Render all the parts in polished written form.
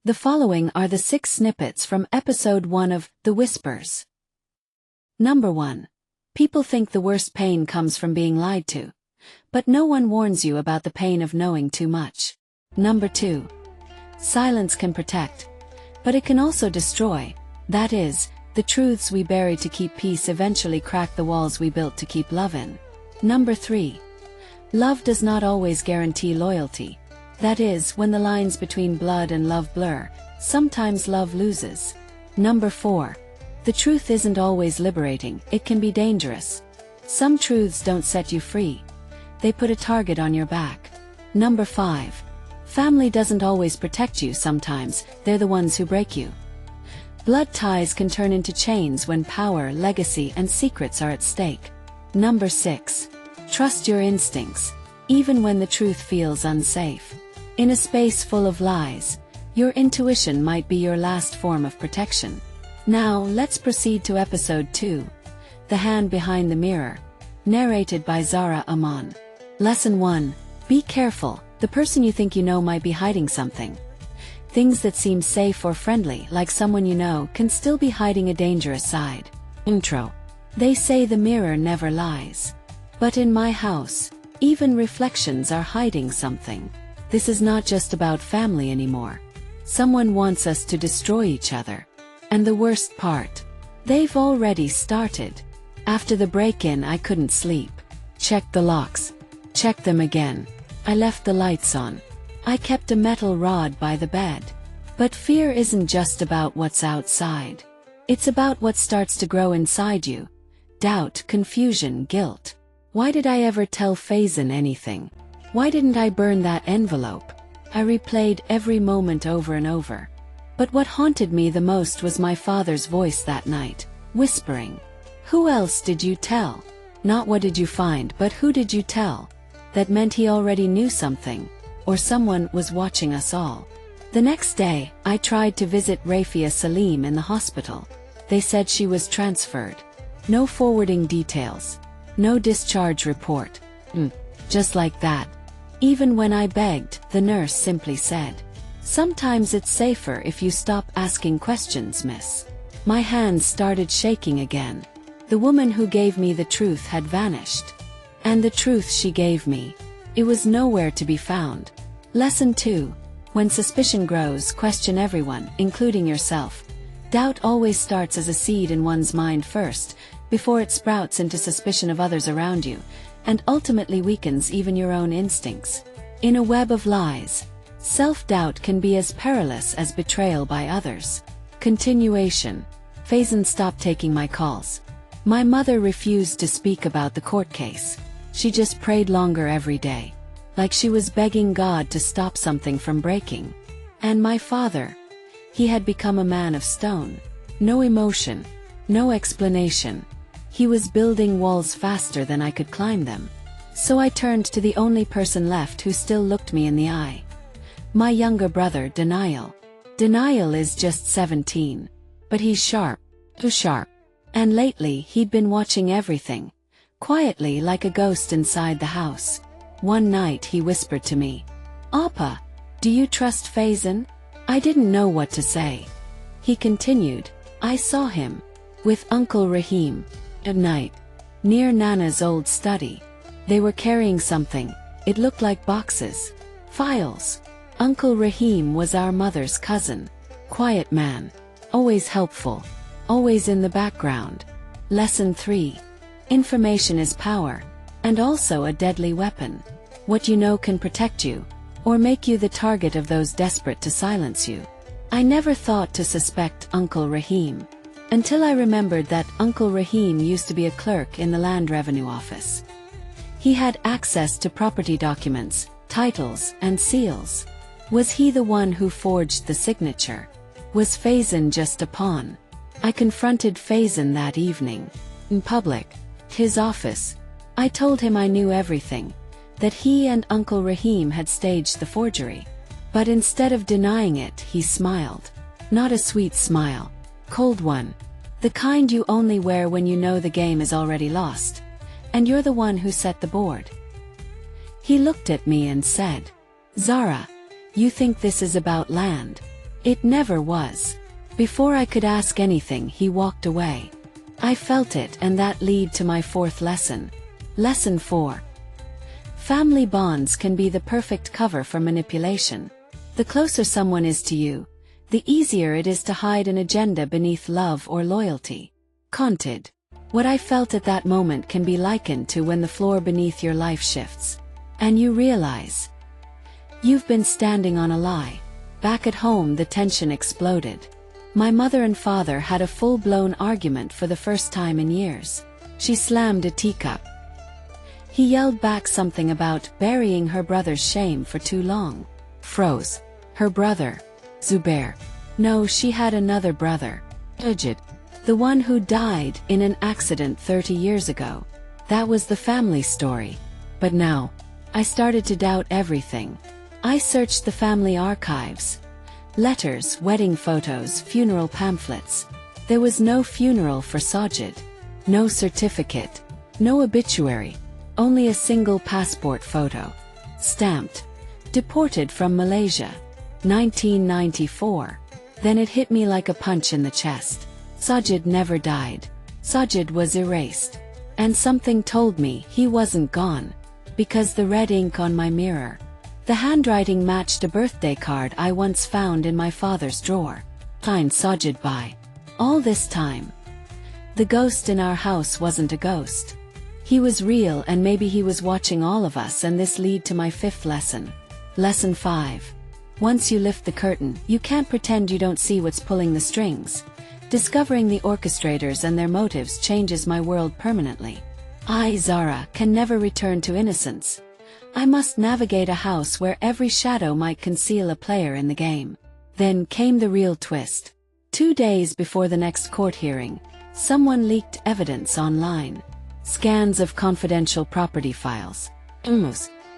The following are the 6 snippets from episode 1 of The Whispers. Number 1. People think the worst pain comes from being lied to. But no one warns you about the pain of knowing too much. Number 2. Silence can protect, but it can also destroy. That is, the truths we bury to keep peace eventually crack the walls we built to keep love in. Number 3. Love does not always guarantee loyalty. That is, when the lines between blood and love blur, sometimes love loses. Number 4. The truth isn't always liberating, it can be dangerous. Some truths don't set you free. They put a target on your back. Number 5. Family doesn't always protect you, sometimes they're the ones who break you. Blood ties can turn into chains when power, legacy, and secrets are at stake. Number 6. Trust your instincts, even when the truth feels unsafe. In a space full of lies, your intuition might be your last form of protection. Now, let's proceed to episode 2, The Hand Behind the Mirror, narrated by Zara Aman. Lesson 1. Be careful, the person you think you know might be hiding something. Things that seem safe or friendly, like someone you know, can still be hiding a dangerous side. Intro. They say the mirror never lies. But in my house, even reflections are hiding something. This is not just about family anymore. Someone wants us to destroy each other. And the worst part, they've already started. After the break-in, I couldn't sleep. Checked the locks. Checked them again. I left the lights on. I kept a metal rod by the bed. But fear isn't just about what's outside. It's about what starts to grow inside you. Doubt, confusion, guilt. Why did I ever tell Faison anything? Why didn't I burn that envelope? I replayed every moment over and over. But what haunted me the most was my father's voice that night, whispering. Who else did you tell? Not what did you find, but who did you tell? That meant he already knew something, or someone was watching us all. The next day, I tried to visit Rafia Salim in the hospital. They said she was transferred. No forwarding details. No discharge report. Just like that. Even when I begged, the nurse simply said, "Sometimes it's safer if you stop asking questions, miss." My hands started shaking again. The woman who gave me the truth had vanished. And the truth she gave me, it was nowhere to be found. Lesson 2. When suspicion grows, question everyone, including yourself. Doubt always starts as a seed in one's mind first, before it sprouts into suspicion of others around you, and ultimately weakens even your own instincts. In a web of lies, self-doubt can be as perilous as betrayal by others. Continuation. Faison stopped taking my calls. My mother refused to speak about the court case. She just prayed longer every day, like she was begging God to stop something from breaking. And my father, he had become a man of stone. No emotion, no explanation. He was building walls faster than I could climb them. So I turned to the only person left who still looked me in the eye. My younger brother, Denial. Denial is just 17. But he's sharp. Too sharp. And lately, he'd been watching everything. Quietly, like a ghost inside the house. One night he whispered to me, "Appa, do you trust Faison?" I didn't know what to say. He continued, "I saw him. With Uncle Rahim. At night. Near Nana's old study. They were carrying something. It looked like boxes. Files. Uncle Rahim was our mother's cousin. Quiet man. Always helpful. Always in the background." Lesson 3. Information is power. And also a deadly weapon. What you know can protect you, or make you the target of those desperate to silence you. I never thought to suspect Uncle Rahim. Until I remembered that Uncle Rahim used to be a clerk in the Land Revenue Office. He had access to property documents, titles, and seals. Was he the one who forged the signature? Was Faison just a pawn? I confronted Faison that evening. In public. His office. I told him I knew everything. That he and Uncle Rahim had staged the forgery. But instead of denying it, he smiled. Not a sweet smile. Cold one. The kind you only wear when you know the game is already lost. And you're the one who set the board. He looked at me and said, "Zara, you think this is about land? It never was. Before I could ask anything, he walked away. I felt it, and that led to my fourth lesson. Lesson 4. Family bonds can be the perfect cover for manipulation. The closer someone is to you, the easier it is to hide an agenda beneath love or loyalty. Conted. What I felt at that moment can be likened to when the floor beneath your life shifts, and you realize you've been standing on a lie. Back at home, the tension exploded. My mother and father had a full-blown argument for the first time in years. She slammed a teacup. He yelled back something about burying her brother's shame for too long. Froze. Her brother. Zubair. No, she had another brother. Ajid. The one who died in an accident 30 years ago. That was the family story. But now, I started to doubt everything. I searched the family archives. Letters, wedding photos, funeral pamphlets. There was no funeral for Sajid. No certificate. No obituary. Only a single passport photo. Stamped. Deported from Malaysia. 1994. Then it hit me like a punch in the chest. Sajid never died. Sajid was erased. And something told me he wasn't gone. Because the red ink on my mirror, the handwriting matched a birthday card I once found in my father's drawer. Signed Sajid by. All this time, the ghost in our house wasn't a ghost. He was real, and maybe he was watching all of us, and this led to my fifth lesson. Lesson 5. Once you lift the curtain, you can't pretend you don't see what's pulling the strings. Discovering the orchestrators and their motives changes my world permanently. I, Zara, can never return to innocence. I must navigate a house where every shadow might conceal a player in the game. Then came the real twist. 2 days before the next court hearing, someone leaked evidence online. Scans of confidential property files.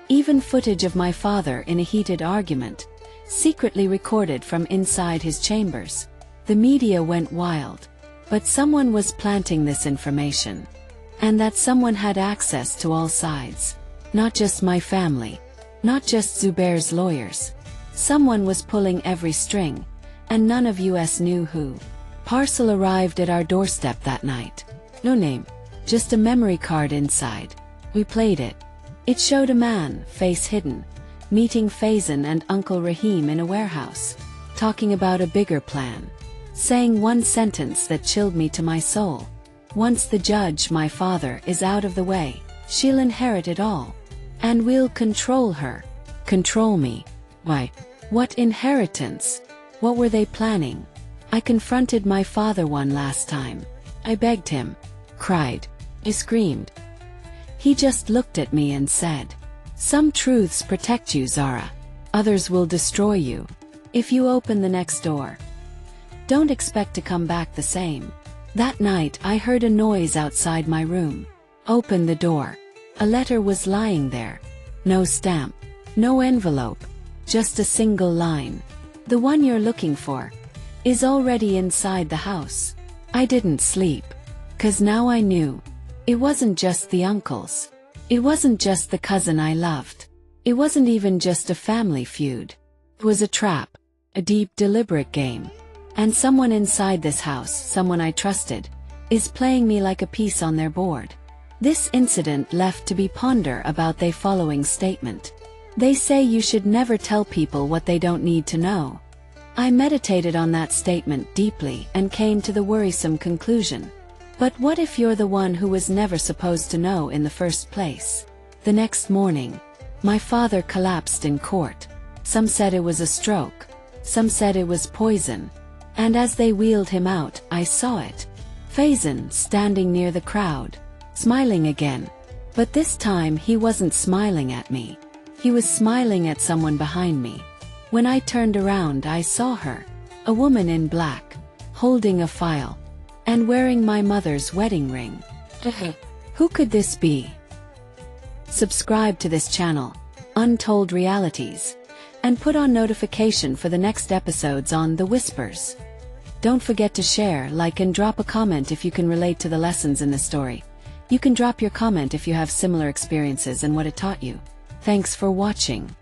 Even footage of my father in a heated argument, secretly recorded from inside his chambers. The media went wild. But someone was planting this information. And that someone had access to all sides. Not just my family. Not just Zubair's lawyers. Someone was pulling every string. And none of us knew who. Parcel arrived at our doorstep that night. No name. Just a memory card inside. We played it. It showed a man, face hidden, meeting Faizan and Uncle Rahim in a warehouse. Talking about a bigger plan. Saying one sentence that chilled me to my soul. Once the judge, my father, is out of the way, she'll inherit it all. And we'll control her. Control me. Why? What inheritance? What were they planning? I confronted my father one last time. I begged him. Cried. I screamed. He just looked at me and said, "Some truths protect you, Zara. Others will destroy you. If you open the next door, don't expect to come back the same." That night I heard a noise outside my room. Opened the door. A letter was lying there. No stamp. No envelope. Just a single line. "The one you're looking for is already inside the house." I didn't sleep. 'Cause now I knew. It wasn't just the uncles. It wasn't just the cousin I loved. It wasn't even just a family feud. It was a trap. A deep, deliberate game. And someone inside this house, someone I trusted, is playing me like a piece on their board. This incident left to be ponder about the following statement. They say you should never tell people what they don't need to know. I meditated on that statement deeply and came to the worrisome conclusion. But what if you're the one who was never supposed to know in the first place? The next morning, my father collapsed in court. Some said it was a stroke. Some said it was poison. And as they wheeled him out, I saw it. Faizan standing near the crowd, smiling again. But this time he wasn't smiling at me. He was smiling at someone behind me. When I turned around, I saw her. A woman in black, holding a file, and wearing my mother's wedding ring. Who could this be? Subscribe to this channel, Untold Realities, and put on notification for the next episodes on The Whispers. Don't forget to share, like, and drop a comment if you can relate to the lessons in the story. You can drop your comment if you have similar experiences and what it taught you. Thanks for watching.